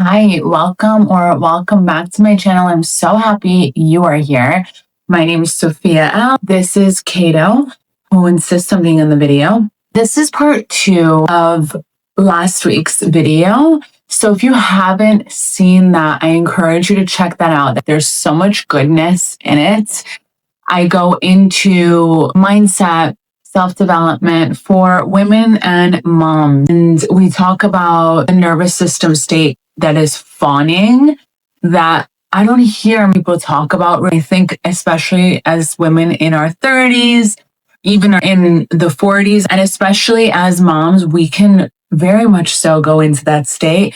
Hi, welcome back to my channel. I'm so happy you are here. My name is Sophia L. This is Kato, who insists on being in the video. This is part 2 of last week's video. So if you haven't seen that, I encourage you to check that out. There's so much goodness in it. I go into mindset, self-development for women and moms. And we talk about the nervous system state that is fawning that I don't hear people talk about. I think especially as women in our 30s, even in the 40s, and especially as moms, we can very much so go into that state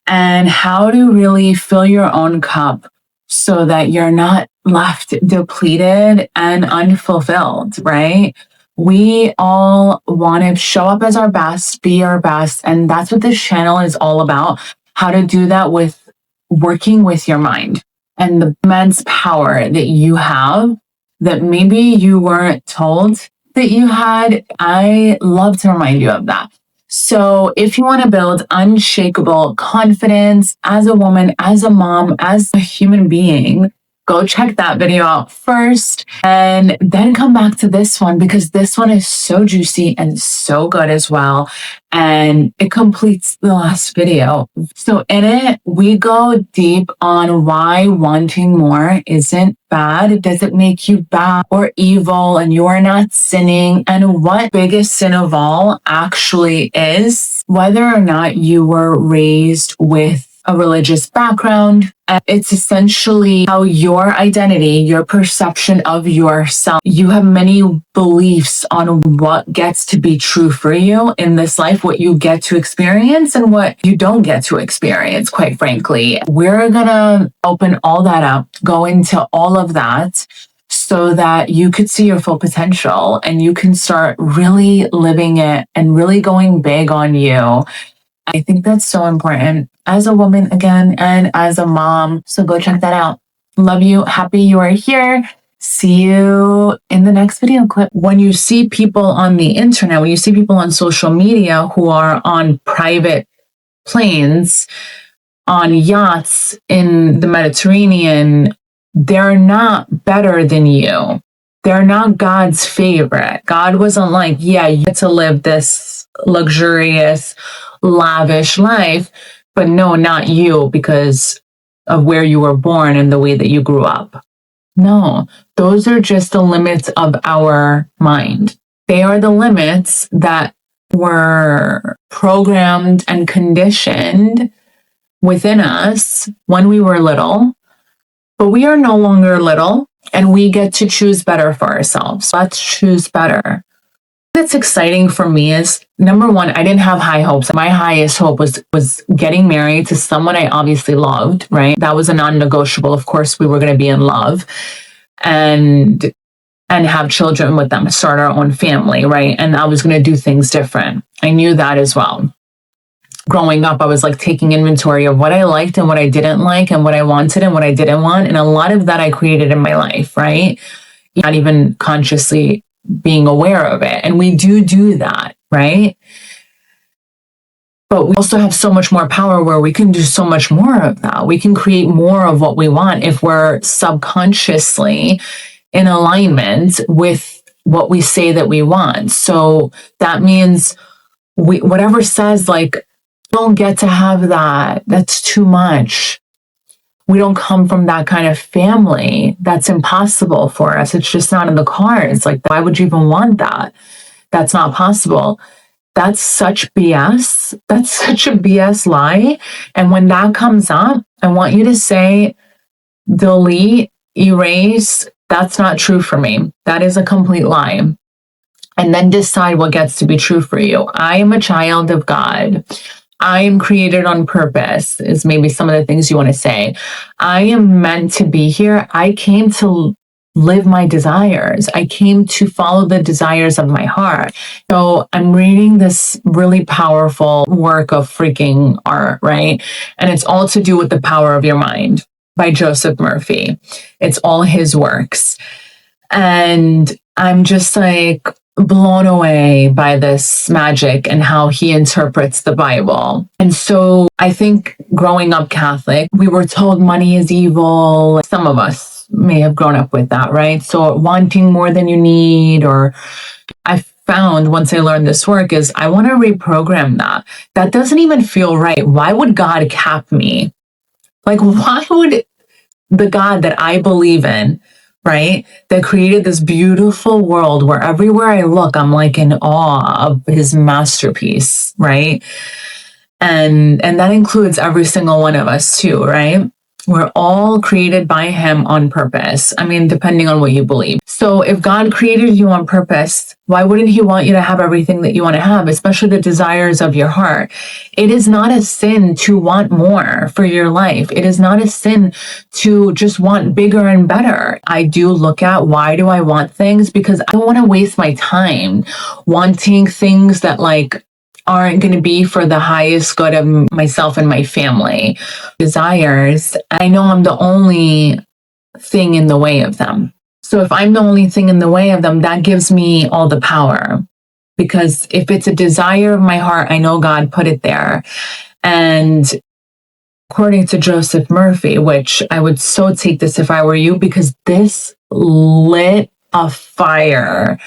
and how to really fill your own cup so that you're not left depleted and unfulfilled, right? We all want to show up as our best, be our best. And that's what this channel is all about. How to do that with working with your mind and the immense power that you have that maybe you weren't told that you had. I love to remind you of that. So if you want to build unshakable confidence as a woman, as a mom, as a human being, go check that video out first and then come back to this one because this one is so juicy and so good as well. And it completes the last video. So in it, we go deep on why wanting more isn't bad. Does it make you bad or evil and you're not sinning? And what biggest sin of all actually is, whether or not you were raised with a religious background. It's essentially how your identity, your perception of yourself, you have many beliefs on what gets to be true for you in this life, what you get to experience and what you don't get to experience, quite frankly. We're gonna open all that up, go into all of that so that you could see your full potential and you can start really living it and really going big on you. I think that's so important as a woman again and as a mom. So go check that out. Love you. Happy you are here. See you in the next video clip. When you see people on the internet, when you see people on social media who are on private planes, on yachts in the Mediterranean, they're not better than you. They're not God's favorite. God wasn't like, yeah, you get to live this luxurious, lavish life, but no, not you because of where you were born and the way that you grew up. No, those are just the limits of our mind. They are the limits that were programmed and conditioned within us when we were little, but we are no longer little and we get to choose better for ourselves. Let's choose better. That's exciting for me is number one, I didn't have high hopes. My highest hope was getting married to someone I obviously loved, right? That was a non-negotiable. Of course, we were going to be in love and have children with them, start our own family, right? And I was going to do things different. I knew that as well. Growing up, I was like taking inventory of what I liked and what I didn't like and what I wanted and what I didn't want. And a lot of that I created in my life, right? Not even consciously being aware of it. And we do that, right? But we also have so much more power where we can do so much more of that. We can create more of what we want if we're subconsciously in alignment with what we say that we want. So that means whatever says like, don't get to have that. That's too much. We don't come from that kind of family. That's impossible for us. It's just not in the cards. Like, why would you even want that? That's not possible. That's such BS. That's such a BS lie. And when that comes up, I want you to say, delete, erase. That's not true for me. That is a complete lie. And then decide what gets to be true for you. I am a child of God. I am created on purpose is maybe some of the things you want to say. I am meant to be here. I came to live my desires. I came to follow the desires of my heart. So I'm reading this really powerful work of freaking art, right? And it's all to do with the power of your mind by Joseph Murphy. It's all his works. And I'm just like, blown away by this magic and how he interprets the Bible. And so I think growing up Catholic, we were told money is evil. Some of us may have grown up with that, right? So wanting more than you need, or I found once I learned this work is I want to reprogram that. That doesn't even feel right. Why would God cap me? Like, why would the God that I believe in, right, that created this beautiful world where everywhere I look, I'm like in awe of his masterpiece, right? And that includes every single one of us too, right? We're all created by him on purpose. I mean, depending on what you believe. So if God created you on purpose, why wouldn't he want you to have everything that you want to have, especially the desires of your heart? It is not a sin to want more for your life. It is not a sin to just want bigger and better. I do look at, why do I want things? Because I don't want to waste my time wanting things that like aren't going to be for the highest good of myself and my family. Desires, I know I'm the only thing in the way of them. So if I'm the only thing in the way of them, that gives me all the power. Because if it's a desire of my heart, I know God put it there. And according to Joseph Murphy, which I would so take this if I were you, because this lit a fire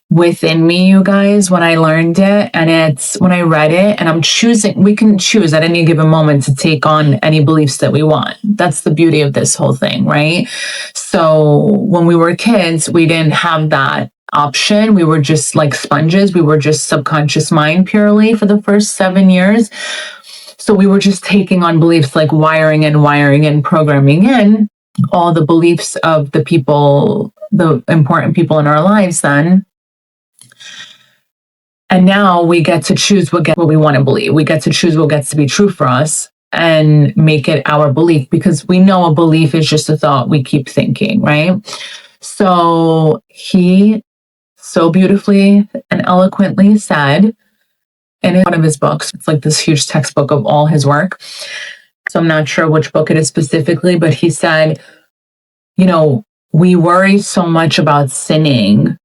within me, you guys, when I learned it. And it's when I read it, and I'm choosing, we can choose at any given moment to take on any beliefs that we want. That's the beauty of this whole thing, right? So when we were kids, we didn't have that option. We were just like sponges. We were just subconscious mind purely for the first 7 years. So we were just taking on beliefs, like wiring and programming in all the beliefs of the people, the important people in our lives then. And now we get to choose what we want to believe. We get to choose what gets to be true for us and make it our belief, because we know a belief is just a thought we keep thinking, right? So he so beautifully and eloquently said in one of his books, it's like this huge textbook of all his work. So I'm not sure which book it is specifically, but he said, you know, we worry so much about sinning,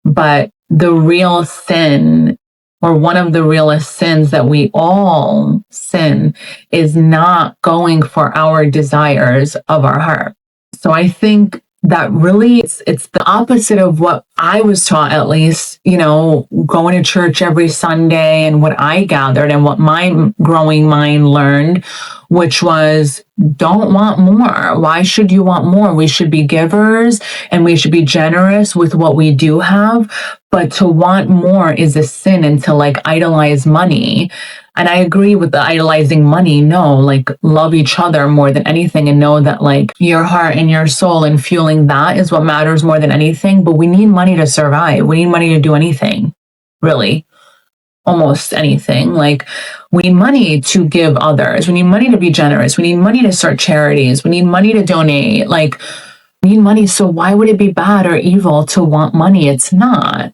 but the real sin, or one of the realest sins that we all sin, is not going for our desires of our heart. So I think that really it's the opposite of what I was taught, at least, you know, going to church every Sunday and what I gathered and what my growing mind learned, which was, don't want more. Why should you want more? We should be givers and we should be generous with what we do have. But to want more is a sin, and to like idolize money. And I agree with the idolizing money. No, like love each other more than anything, and know that like your heart and your soul and fueling that is what matters more than anything. But we need money to survive. We need money to do anything, really. Almost anything. Like, we need money to give others. We need money to be generous. We need money to start charities. We need money to donate. Like, we need money. So why would it be bad or evil to want money? It's not.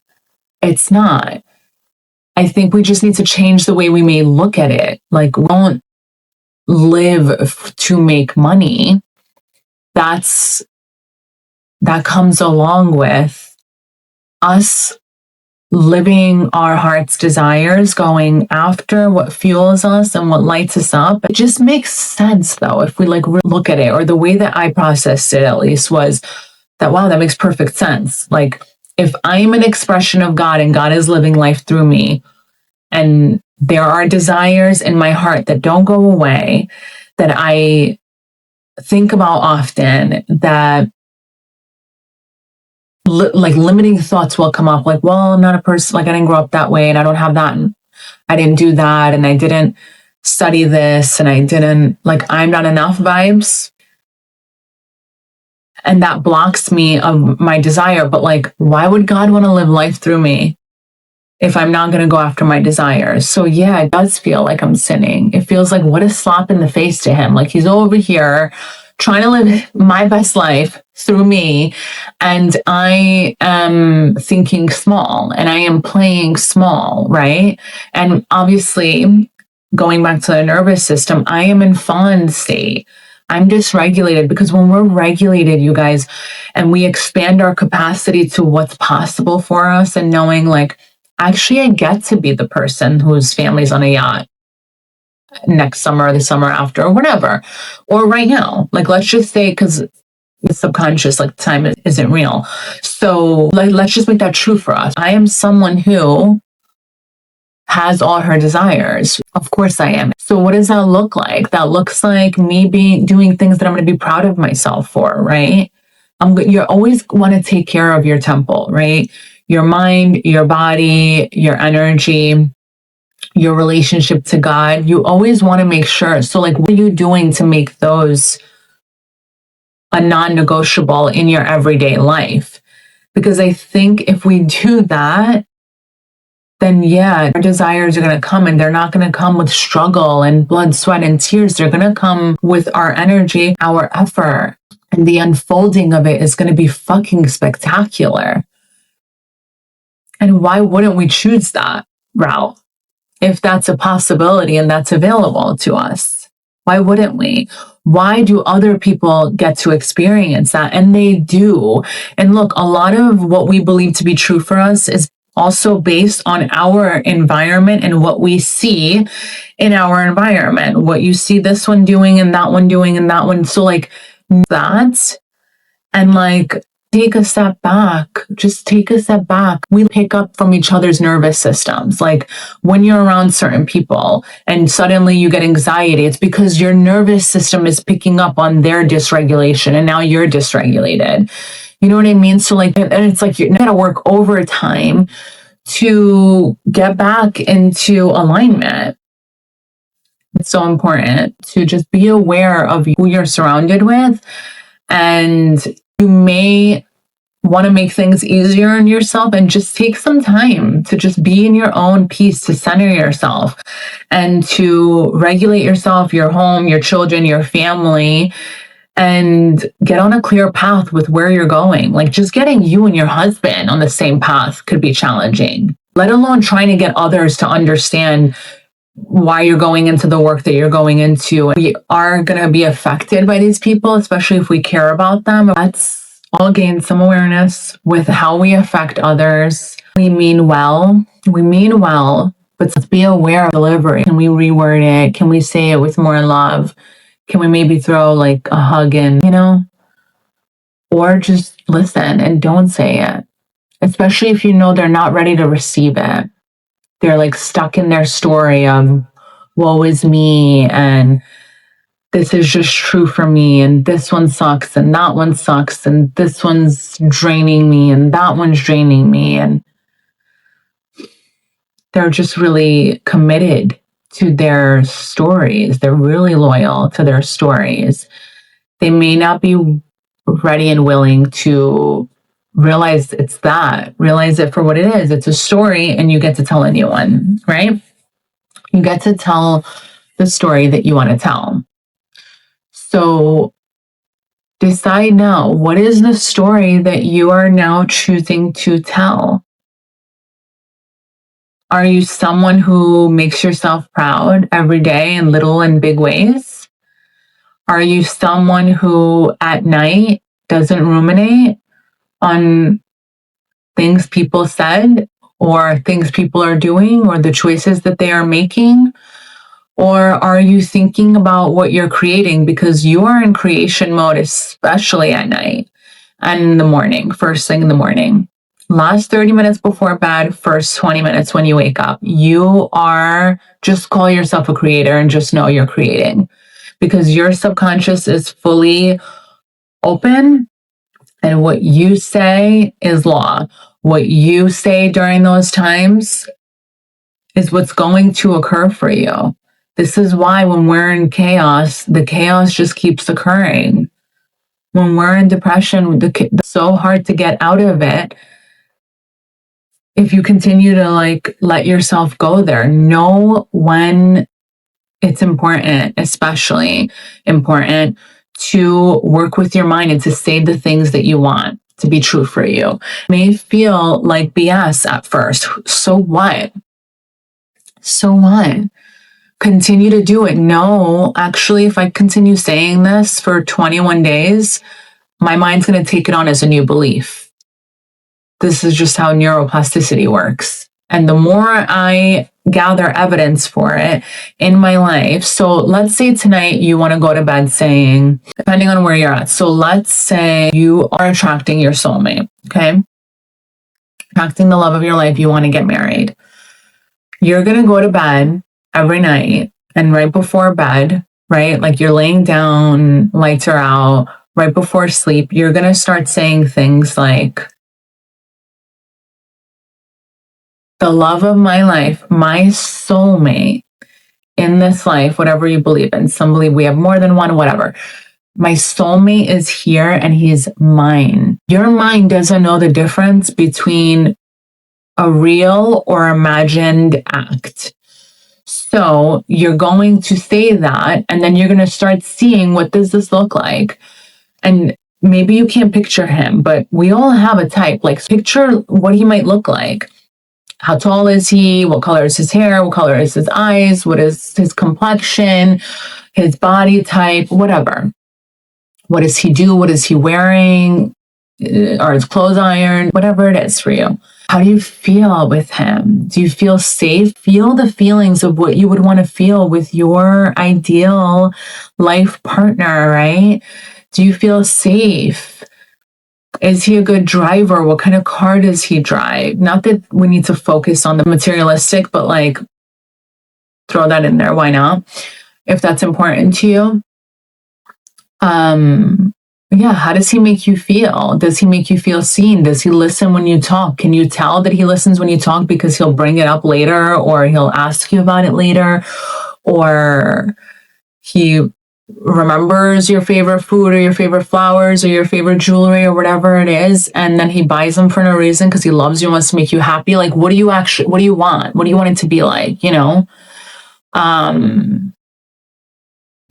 It's not. I think we just need to change the way we may look at it. Like, we don't live to make money. That comes along with us living our heart's desires, going after what fuels us and what lights us up. It just makes sense, though, if we like look at it, or the way that I processed it, at least, was that, wow, that makes perfect sense. Like, if I'm an expression of God and God is living life through me, and there are desires in my heart that don't go away, that I think about often, that like limiting thoughts will come up, like, well, I'm not a person, like I didn't grow up that way, and I don't have that, and I didn't do that, and I didn't study this, and I didn't, like, I'm not enough vibes. And that blocks me of my desire. But like, why would God want to live life through me if I'm not going to go after my desires? So yeah, it does feel like I'm sinning. It feels like, what a slap in the face to him. Like, he's over here trying to live my best life through me, and I am thinking small, and I am playing small, right? And obviously, going back to the nervous system, I am in fawn state. I'm dysregulated, because when we're regulated, you guys, and we expand our capacity to what's possible for us, and knowing like, actually, I get to be the person whose family's on a yacht next summer, or the summer after, or whatever, or right now. Like, let's just say, because the subconscious, like time isn't real. So like, let's just make that true for us. I am someone who has all her desires. Of course I am. So what does that look like? That looks like me doing things that I'm going to be proud of myself for, right? You always want to take care of your temple, right? Your mind, your body, your energy, your relationship to God. You always want to make sure. So like, what are you doing to make those a non-negotiable in your everyday life? Because I think if we do that, then yeah, our desires are going to come, and they're not going to come with struggle and blood, sweat, and tears. They're going to come with our energy, our effort, and the unfolding of it is going to be fucking spectacular. And why wouldn't we choose that route if that's a possibility and that's available to us? Why wouldn't we? Why do other people get to experience that? And they do. And look, a lot of what we believe to be true for us is also based on our environment and what we see in our environment, what you see this one doing and that one doing and that one. So like that, and like, take a step back. Just take a step back. We pick up from each other's nervous systems. Like when you're around certain people and suddenly you get anxiety, it's because your nervous system is picking up on their dysregulation, and now you're dysregulated. You know what I mean? So like, and it's like, you're going to work overtime to get back into alignment. It's so important to just be aware of who you're surrounded with. And you may want to make things easier on yourself, and just take some time to just be in your own peace, to center yourself and to regulate yourself, your home, your children, your family, and get on a clear path with where you're going. Like, just getting you and your husband on the same path could be challenging, let alone trying to get others to understand why you're going into the work that you're going into. We are going to be affected by these people, especially if we care about them. Let's all gain some awareness with how we affect others. We mean well, but let's be aware of delivery. Can we reword it? Can we say it with more love? Can we maybe throw like a hug in, or just listen and don't say it, especially if you know they're not ready to receive it. They're like stuck in their story of woe is me, and this is just true for me, and this one sucks, and that one sucks, and this one's draining me, and that one's draining me. And they're just really committed to their stories. They're really loyal to their stories. They may not be ready and willing to realize it for what it is. It's a story, and you get to tell anyone, right? You get to tell the story that you want to tell. So decide now, what is the story that you are now choosing to tell? Are you someone who makes yourself proud every day in little and big ways? Are you someone who at night doesn't ruminate on things people said, or things people are doing, or the choices that they are making? Or are you thinking about what you're creating? Because you are in creation mode, especially at night and in the morning, first thing in the morning. Last 30 minutes before bed, first 20 minutes when you wake up. You are, just call yourself a creator and just know you're creating, because your subconscious is fully open, and what you say is law. What you say during those times is what's going to occur for you. This is why when we're in chaos, the chaos just keeps occurring. When we're in depression, it's so hard to get out of it if you continue to like let yourself go there. Know when it's important, especially important, to work with your mind and to say the things that you want to be true for you. It may feel like BS at first. So what? continue to do it. No, actually, if I continue saying this for 21 days, my mind's going to take it on as a new belief. This is just how neuroplasticity works. And the more I gather evidence for it in my life, so let's say tonight you want to go to bed saying, depending on where you're at, so let's say you are attracting your soulmate, okay? Attracting the love of your life, you want to get married. You're going to go to bed every night, and right before bed, right, like you're laying down, lights are out, right before sleep, you're going to start saying things like, the love of my life, my soulmate in this life, whatever you believe in. Some believe we have more than one, whatever. My soulmate is here and he's mine. Your mind doesn't know the difference between a real or imagined act. So you're going to say that, and then you're going to start seeing, what does this look like? And maybe you can't picture him, but we all have a type. Like, picture what he might look like. How tall is he? What color is his hair? What color is his eyes? What is his complexion? His body type? Whatever. What does he do? What is he wearing? Are his clothes ironed? Whatever it is for you. How do you feel with him? Do you feel safe? Feel the feelings of what you would want to feel with your ideal life partner, right? Do you feel safe? Is he a good driver? What kind of car does he drive? Not that we need to focus on the materialistic, but like, throw that in there. Why not? If that's important to you. Yeah, how does he make you feel? Does he make you feel seen? Does he listen when you talk? Can you tell that he listens when you talk because he'll bring it up later, or he'll ask you about it later, or he remembers your favorite food or your favorite flowers or your favorite jewelry or whatever it is, and then he buys them for no reason because he loves you and wants to make you happy? Like, what do you want? What do you want it to be like, you know?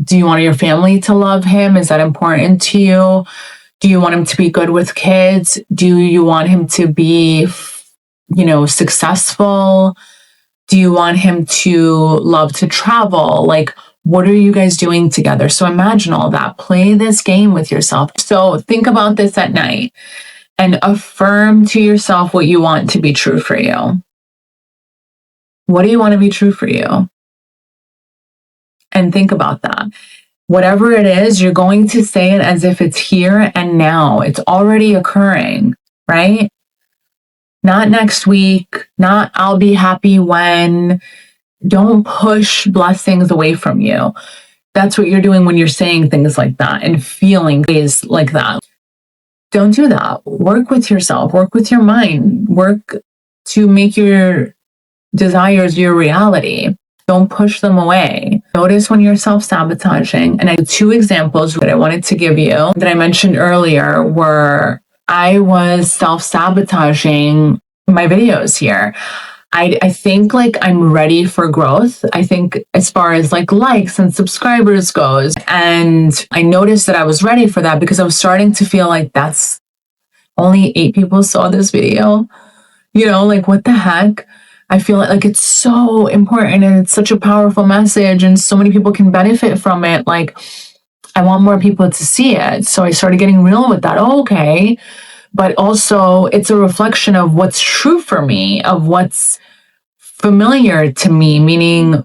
Do you want your family to love him? Is that important to you? Do you want him to be good with kids? Do you want him to be, successful? Do you want him to love to travel? Like, what are you guys doing together? So imagine all that. Play this game with yourself. So think about this at night and affirm to yourself what you want to be true for you. What do you want to be true for you? And think about that. Whatever it is, you're going to say it as if it's here and now. It's already occurring, right? Not next week, not I'll be happy when. Don't push blessings away from you. That's what you're doing when you're saying things like that and feeling things like that. Don't do that. Work with yourself, work with your mind, work to make your desires your reality. Don't push them away. Notice when you're self-sabotaging. And I have 2 examples that I wanted to give you that I mentioned earlier where I was self-sabotaging my videos here. I think like I'm ready for growth. I think as far as like likes and subscribers goes. And I noticed that I was ready for that because I was starting to feel like that's only 8 people saw this video. Like, what the heck? I feel like it's so important and it's such a powerful message and so many people can benefit from it. Like, I want more people to see it. So I started getting real with that. Oh, okay. But also it's a reflection of what's true for me, of what's familiar to me, meaning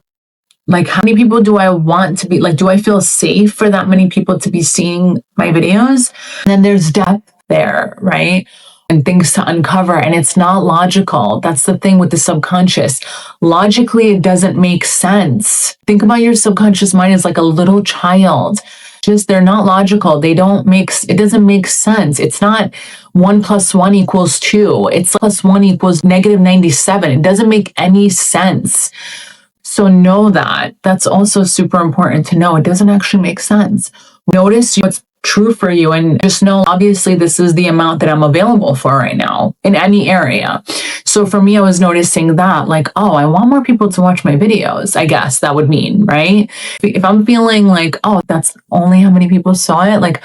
like, how many people do I want to be, like, do I feel safe for that many people to be seeing my videos? And then there's depth there, right? And things to uncover. And it's not logical. That's the thing with the subconscious. Logically, it doesn't make sense. Think about your subconscious mind as like a little child. Just, they're not logical. It doesn't make sense. It's not 1 + 1 = 2. It's +1 = -97. It doesn't make any sense. So know that. That's also super important to know. It doesn't actually make sense. Notice what's true for you and just know, obviously, this is the amount that I'm available for right now in any area. So for me, I was noticing that like, oh, I want more people to watch my videos. I guess that would mean, right? If I'm feeling like, oh, that's only how many people saw it, like,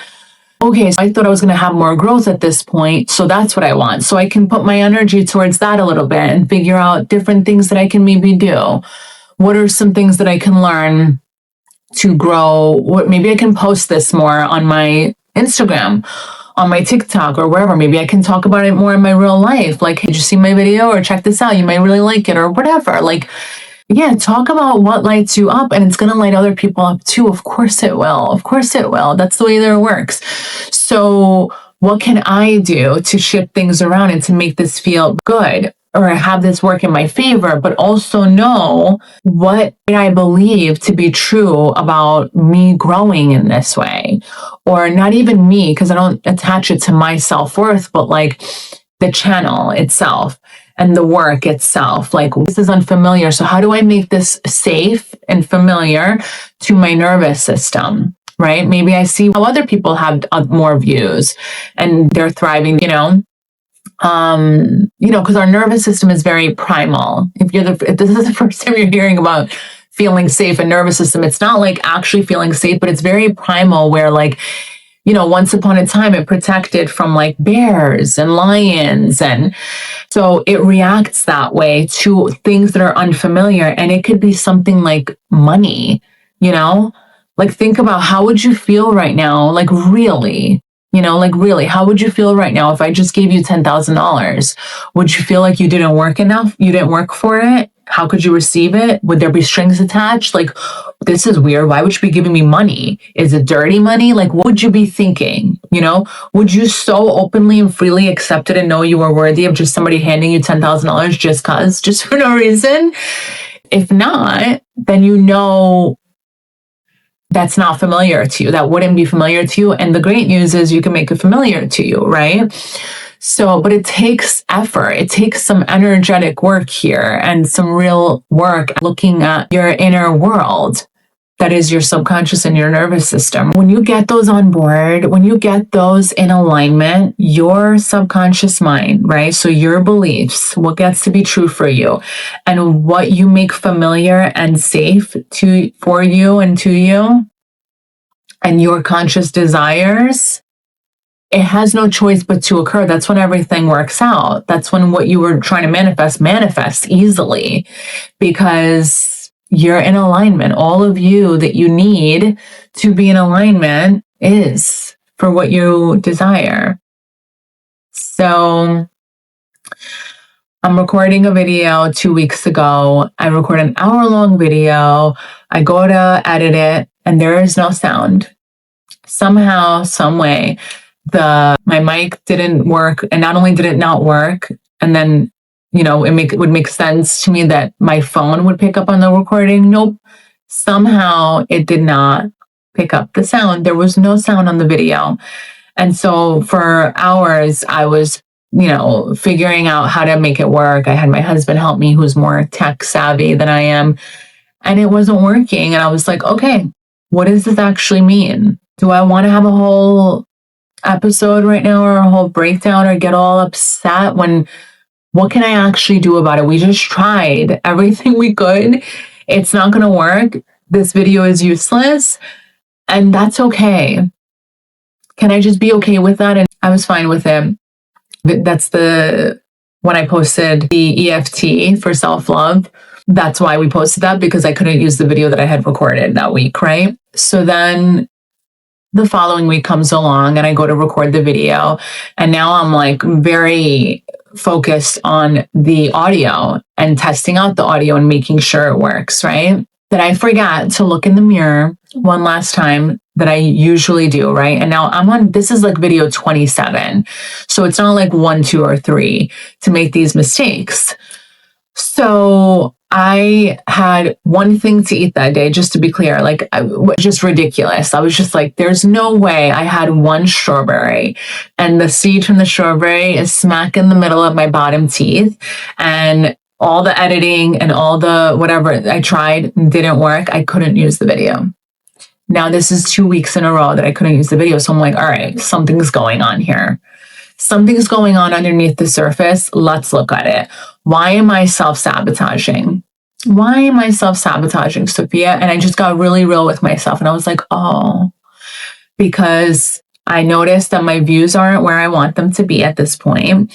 okay, so I thought I was going to have more growth at this point. So that's what I want. So I can put my energy towards that a little bit and figure out different things that I can maybe do. What are some things that I can learn to grow? Maybe I can post this more on my Instagram, on my TikTok, or wherever. Maybe I can talk about it more in my real life. Like, hey, did you see my video? Or check this out. You might really like it, or whatever. Like, yeah, talk about what lights you up, and it's going to light other people up too. Of course it will. Of course it will. That's the way that it works. So what can I do to shift things around and to make this feel good, or have this work in my favor, but also know what I believe to be true about me growing in this way? Or not even me, because I don't attach it to my self-worth, but like the channel itself and the work itself. Like, this is unfamiliar. So how do I make this safe and familiar to my nervous system? Right? Maybe I see how other people have more views and they're thriving, because our nervous system is very primal. If this is the first time you're hearing about feeling safe and nervous system, it's not like actually feeling safe, but it's very primal, where like, once upon a time it protected from like bears and lions. And so it reacts that way to things that are unfamiliar. And it could be something like money, like think about, how would you feel right now? Like really, really, how would you feel right now if I just gave you $10,000? Would you feel like you didn't work enough? You didn't work for it? How could you receive it? Would there be strings attached? Like, this is weird. Why would you be giving me money? Is it dirty money? Like, what would you be thinking? Would you so openly and freely accept it and know you were worthy of just somebody handing you $10,000 just for no reason? If not, then that's not familiar to you. That wouldn't be familiar to you. And the great news is you can make it familiar to you, right? So, but it takes effort. It takes some energetic work here and some real work looking at your inner world. That is your subconscious and your nervous system. When you get those on board, when you get those in alignment, your subconscious mind, right? So your beliefs, what gets to be true for you, and what you make familiar and safe for you and to you, and your conscious desires, it has no choice but to occur. That's when everything works out. That's when what you were trying to manifests easily, because you're in alignment. All of you that you need to be in alignment is for what you desire. So I'm recording a video 2 weeks ago. I record an hour-long video. I go to edit it, and there is no sound. Somehow, some way, my mic didn't work, and not only did it not work, and then it would make sense to me that my phone would pick up on the recording. Nope. Somehow it did not pick up the sound. There was no sound on the video. And so for hours, I was, figuring out how to make it work. I had my husband help me, who's more tech savvy than I am, and it wasn't working. And I was like, okay, what does this actually mean? Do I want to have a whole episode right now, or a whole breakdown, or get all upset when... What can I actually do about it? We just tried everything we could. It's not going to work. This video is useless. And that's okay. Can I just be okay with that? And I was fine with it. That's when I posted the EFT for self-love. That's why we posted that, because I couldn't use the video that I had recorded that week, right? So then the following week comes along and I go to record the video. And now I'm like very focused on the audio and testing out the audio and making sure it works, right? That I forgot to look in the mirror one last time, that I usually do, right? And now this is like video 27. So it's not like 1, 2, or 3 to make these mistakes. So I had one thing to eat that day, just to be clear, like just ridiculous. I was just like, there's no way. I had one strawberry, and the seed from the strawberry is smack in the middle of my bottom teeth. And all the editing and all the whatever I tried didn't work. I couldn't use the video. Now this is 2 weeks in a row that I couldn't use the video. So I'm like, all right, something's going on here. Something's going on underneath the surface. Let's look at it. Why am I self-sabotaging? Why am I self-sabotaging, Sophia? And I just got really real with myself. And I was like, oh, because I noticed that my views aren't where I want them to be at this point.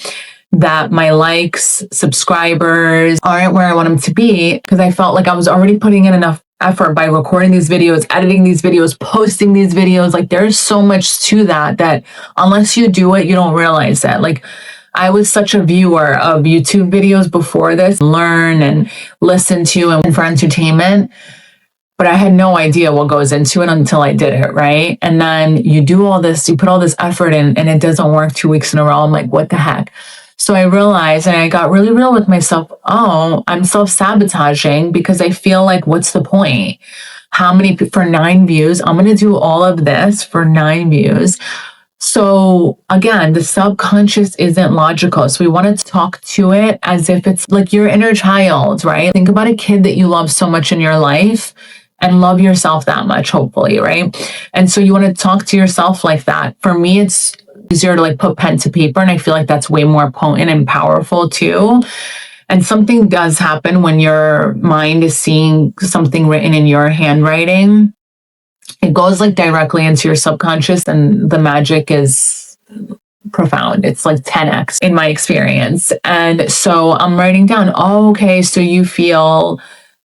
that my likes, subscribers aren't where I want them to be, because I felt like I was already putting in enough effort by recording these videos, editing these videos, posting these videos. Like there's so much to that unless you do it, you don't realize that. Like I was such a viewer of YouTube videos before this, learn and listen to and for entertainment. But I had no idea what goes into it until I did it, right? And then you do all this, you put all this effort in, and it doesn't work 2 weeks in a row. I'm like, what the heck? So I realized, and I got really real with myself, oh, I'm self-sabotaging because I feel like, what's the point? How many, for 9 views? I'm going to do all of this for 9 views. So again, the subconscious isn't logical. So we want to talk to it as if it's like your inner child, right? Think about a kid that you love so much in your life and love yourself that much, hopefully, right? And so you want to talk to yourself like that. For me, it's easier to like put pen to paper, and I feel like that's way more potent and powerful too. And something does happen when your mind is seeing something written in your handwriting. It goes like directly into your subconscious, and the magic is profound. It's like 10x in my experience. And so I'm writing down, oh, okay, so you feel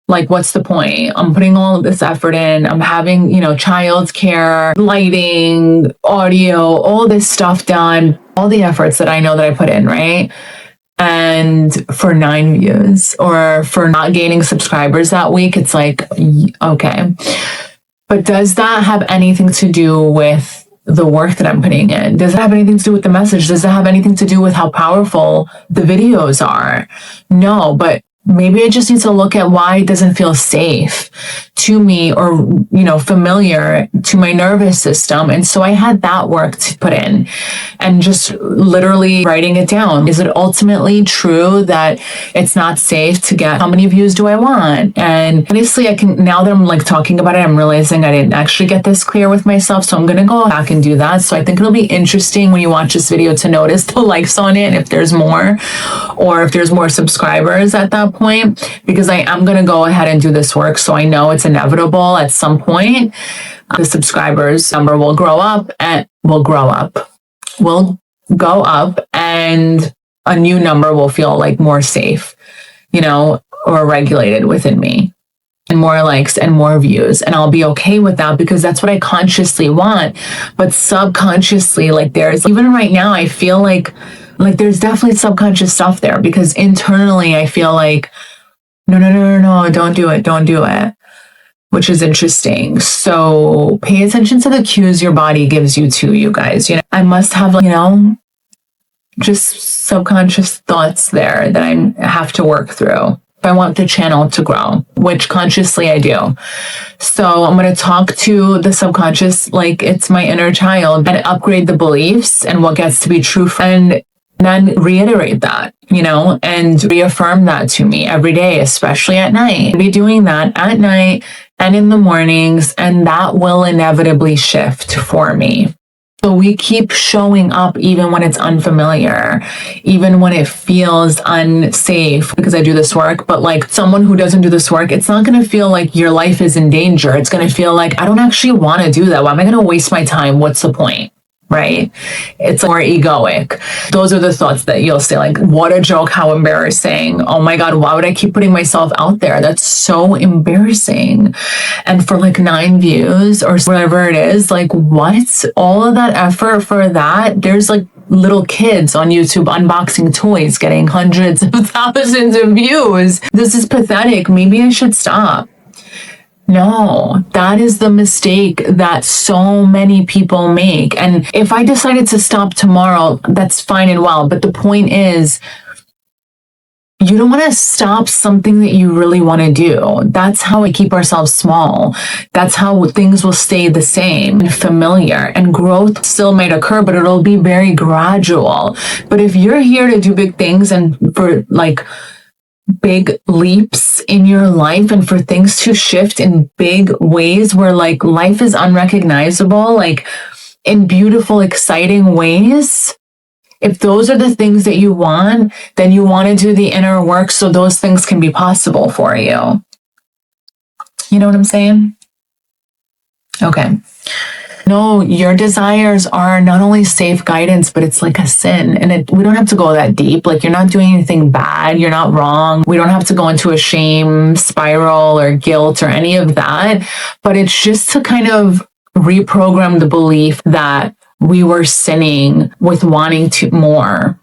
like, what's the point? I'm putting all of this effort in. I'm having, child's care, lighting, audio, all this stuff done, all the efforts that I know that I put in, right? And for 9 views or for not gaining subscribers that week, it's like, okay. But does that have anything to do with the work that I'm putting in? Does it have anything to do with the message? Does it have anything to do with how powerful the videos are? No, but maybe I just need to look at why it doesn't feel safe to me or, familiar to my nervous system. And so I had that work to put in and just literally writing it down. Is it ultimately true that it's not safe to get, how many views do I want? And honestly, now that I'm like talking about it, I'm realizing I didn't actually get this clear with myself. So I'm going to go back and do that. So I think it'll be interesting when you watch this video to notice the likes on it, if there's more, or if there's more subscribers at that point, because I am going to go ahead and do this work. So I know it's inevitable at some point. The subscribers number will go up, and a new number will feel like more safe, or regulated within me, and more likes and more views. And I'll be okay with that because that's what I consciously want. But subconsciously, like there's, even right now, I feel like there's definitely subconscious stuff there, because internally I feel like, no, don't do it, which is interesting. So pay attention to the cues your body gives you too, you guys. I must have, just subconscious thoughts there that I have to work through if I want the channel to grow, which consciously I do. So I'm going to talk to the subconscious like it's my inner child and upgrade the beliefs and what gets to be true, and then reiterate that, and reaffirm that to me every day, especially at night. I'll be doing that at night and in the mornings, and that will inevitably shift for me. So we keep showing up even when it's unfamiliar, even when it feels unsafe, because I do this work. But like someone who doesn't do this work, it's not going to feel like your life is in danger. It's going to feel like, I don't actually want to do that. Why am I going to waste my time? What's the point? Right? It's more egoic. Those are the thoughts that you'll say, like, what a joke, how embarrassing. Oh my God, why would I keep putting myself out there? That's so embarrassing. And for like 9 views or whatever it is, like what? All of that effort for that? There's like little kids on YouTube unboxing toys getting hundreds of thousands of views. This is pathetic. Maybe I should stop. No, that is the mistake that so many people make. And if I decided to stop tomorrow, that's fine and well. But the point is, you don't want to stop something that you really want to do. That's how we keep ourselves small. That's how things will stay the same and familiar. And growth still might occur, but it'll be very gradual. But if you're here to do big things and for like big leaps in your life and for things to shift in big ways where like life is unrecognizable, like in beautiful, exciting ways, if those are the things that you want, then you want to do the inner work so those things can be possible for you. You know what I'm saying? Okay. No, your desires are not only safe guidance, but it's like a sin. And we don't have to go that deep. Like, you're not doing anything bad. You're not wrong. We don't have to go into a shame spiral or guilt or any of that. But it's just to kind of reprogram the belief that we were sinning with wanting more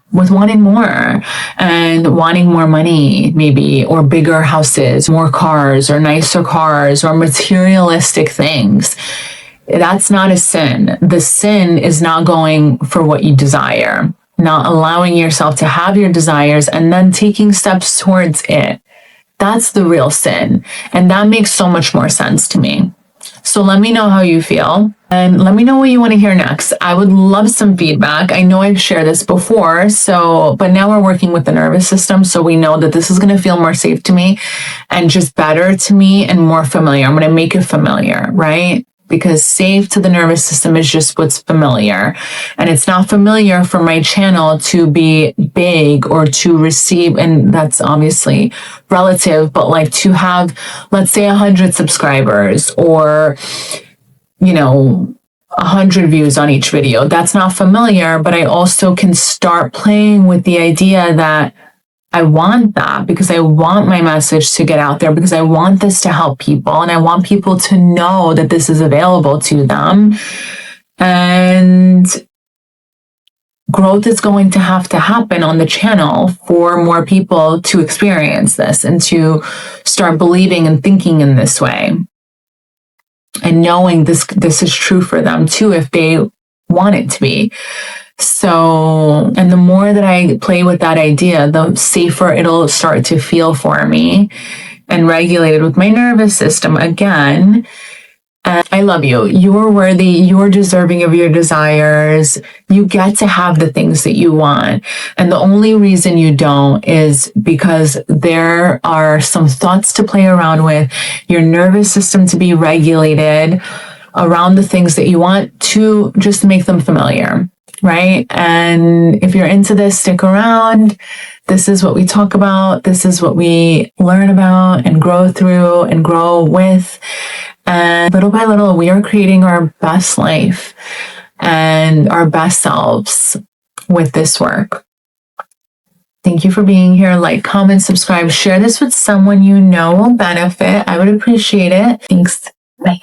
and wanting more money, maybe, or bigger houses, more cars or nicer cars or materialistic things. That's not a sin. The sin is not going for what you desire, not allowing yourself to have your desires and then taking steps towards it. That's the real sin. And that makes so much more sense to me. So let me know how you feel and let me know what you want to hear next. I would love some feedback. I know I've shared this before, but now we're working with the nervous system. So we know that this is going to feel more safe to me and just better to me and more familiar. I'm going to make it familiar, right? Because safe to the nervous system is just what's familiar. And it's not familiar for my channel to be big or to receive, and that's obviously relative, but like to have, let's say 100 subscribers or, 100 views on each video. That's not familiar, but I also can start playing with the idea that I want that because I want my message to get out there, because I want this to help people and I want people to know that this is available to them. And growth is going to have to happen on the channel for more people to experience this and to start believing and thinking in this way. And knowing this is true for them too, if they want it to be. So, and the more that I play with that idea, the safer it'll start to feel for me and regulated with my nervous system again. And I love you. You're worthy. You're deserving of your desires. You get to have the things that you want. And the only reason you don't is because there are some thoughts to play around with, your nervous system to be regulated around the things that you want to just make them familiar. Right? And if you're into this, stick around. This is what we talk about. This is what we learn about and grow through and grow with. And little by little, we are creating our best life and our best selves with this work. Thank you for being here. Like, comment, subscribe, share this with someone you know will benefit. I would appreciate it. Thanks. Bye.